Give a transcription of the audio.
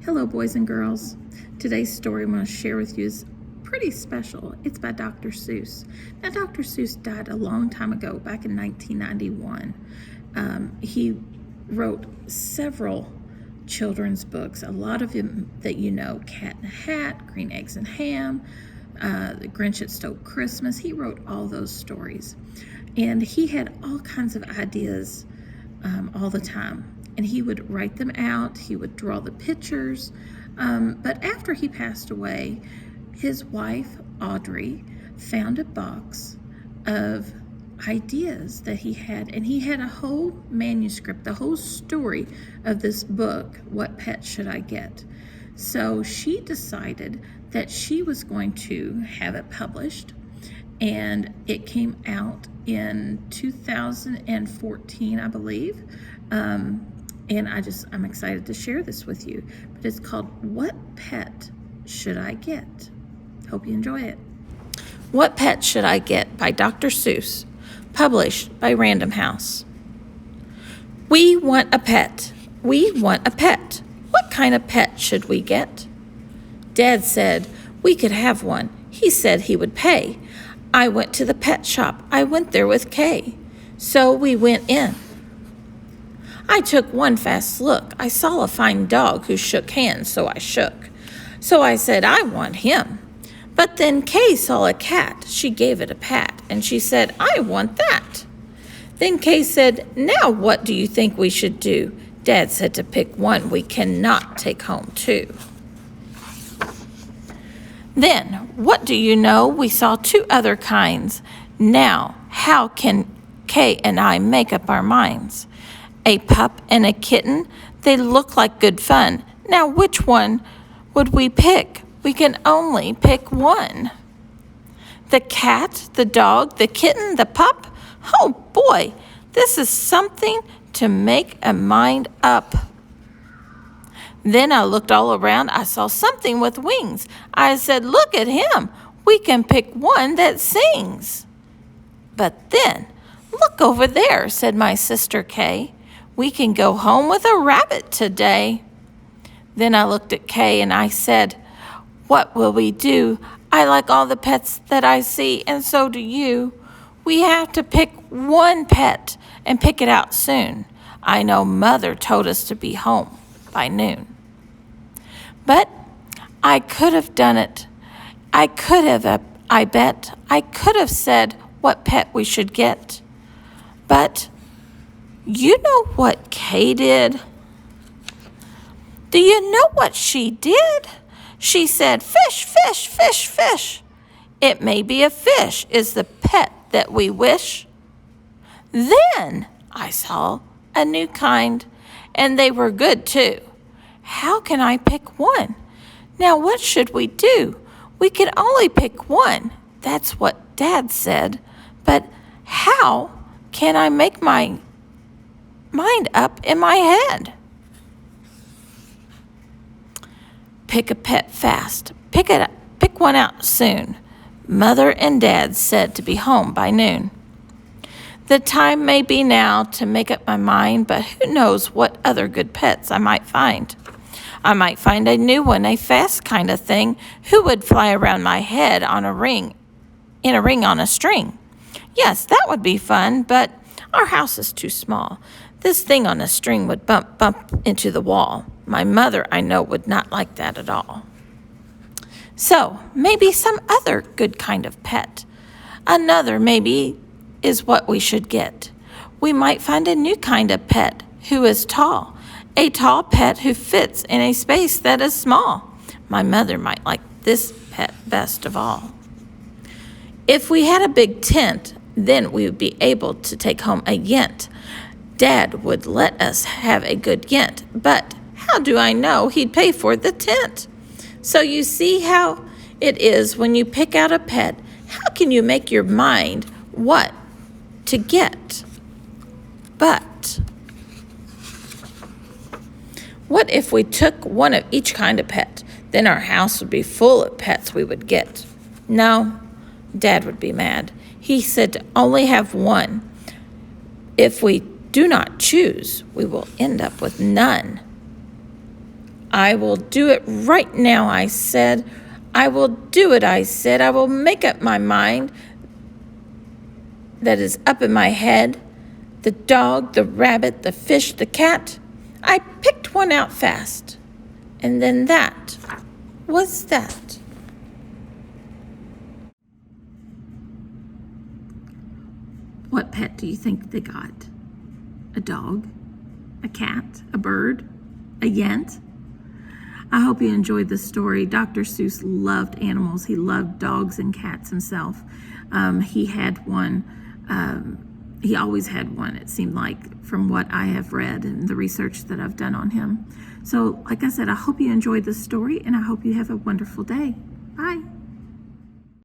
Hello, boys and girls. Today's story I'm going to share with you is pretty special. It's by Dr. Seuss. Now, Dr. Seuss died a long time ago, back in 1991. He wrote several children's books, a lot of them that you know, Cat in the Hat, Green Eggs and Ham, The Grinch That Stole Christmas. He wrote all those stories. And he had all kinds of ideas all the time. And he would write them out, he would draw the pictures. But after he passed away, his wife, Audrey, found a box of ideas that he had, and he had a whole manuscript, the whole story of this book, What Pet Should I Get? So she decided that she was going to have it published, and it came out in 2014, I believe. And I'm excited to share this with you. But it's called What Pet Should I Get? Hope you enjoy it. What Pet Should I Get by Dr. Seuss, published by Random House. We want a pet. We want a pet. What kind of pet should we get? Dad said we could have one. He said he would pay. I went to the pet shop. I went there with Kay. So we went in. I took one fast look. I saw a fine dog who shook hands, so I shook. So I said, I want him. But then Kay saw a cat. She gave it a pat, and she said, I want that. Then Kay said, now what do you think we should do? Dad said to pick one. We cannot take home two. Then, what do you know? We saw two other kinds. Now, how can Kay and I make up our minds? A pup and a kitten, they look like good fun. Now which one would we pick? We can only pick one. The cat, the dog, the kitten, the pup? Oh boy, this is something to make a mind up. Then I looked all around. I saw something with wings. I said, look at him. We can pick one that sings. But then, look over there, said my sister Kay. We can go home with a rabbit today. Then I looked at Kay and I said, what will we do? I like all the pets that I see, and so do you. We have to pick one pet and pick it out soon. I know Mother told us to be home by noon. But I could have done it. I bet. I could have said what pet we should get. But you know what Kay did? Do you know what she did? She said, fish, fish, fish, fish. It may be a fish is the pet that we wish. Then I saw a new kind, and they were good too. How can I pick one? Now what should we do? We can only pick one. That's what Dad said. But how can I make my mind up in my head? Pick a pet fast. Pick one out soon. Mother and Dad said to be home by noon. The time may be now to make up my mind, but who knows what other good pets I might find. I might find a new one, a fast kind of thing, who would fly around my head in a ring on a string. Yes, that would be fun, but our house is too small. This thing on a string would bump into the wall. My mother, I know, would not like that at all. So, maybe some other good kind of pet. Another, maybe, is what we should get. We might find a new kind of pet who is tall. A tall pet who fits in a space that is small. My mother might like this pet best of all. If we had a big tent, then we would be able to take home a yent. Dad would let us have a good yent, but how do I know he'd pay for the tent? So you see how it is when you pick out a pet. How can you make your mind what to get? But what if we took one of each kind of pet? Then our house would be full of pets we would get. No, Dad would be mad. He said to only have one. If we do not choose, we will end up with none. I will do it right now, I said. I will do it, I said. I will make up my mind that is up in my head. The dog, the rabbit, the fish, the cat. I picked one out fast. And then that was that. What pet do you think they got? A dog? A cat? A bird? A yent? I hope you enjoyed this story. Dr. Seuss loved animals. He loved dogs and cats himself. He had one. He always had one, it seemed like, from what I have read and the research that I've done on him. So, like I said, I hope you enjoyed this story, and I hope you have a wonderful day. Bye.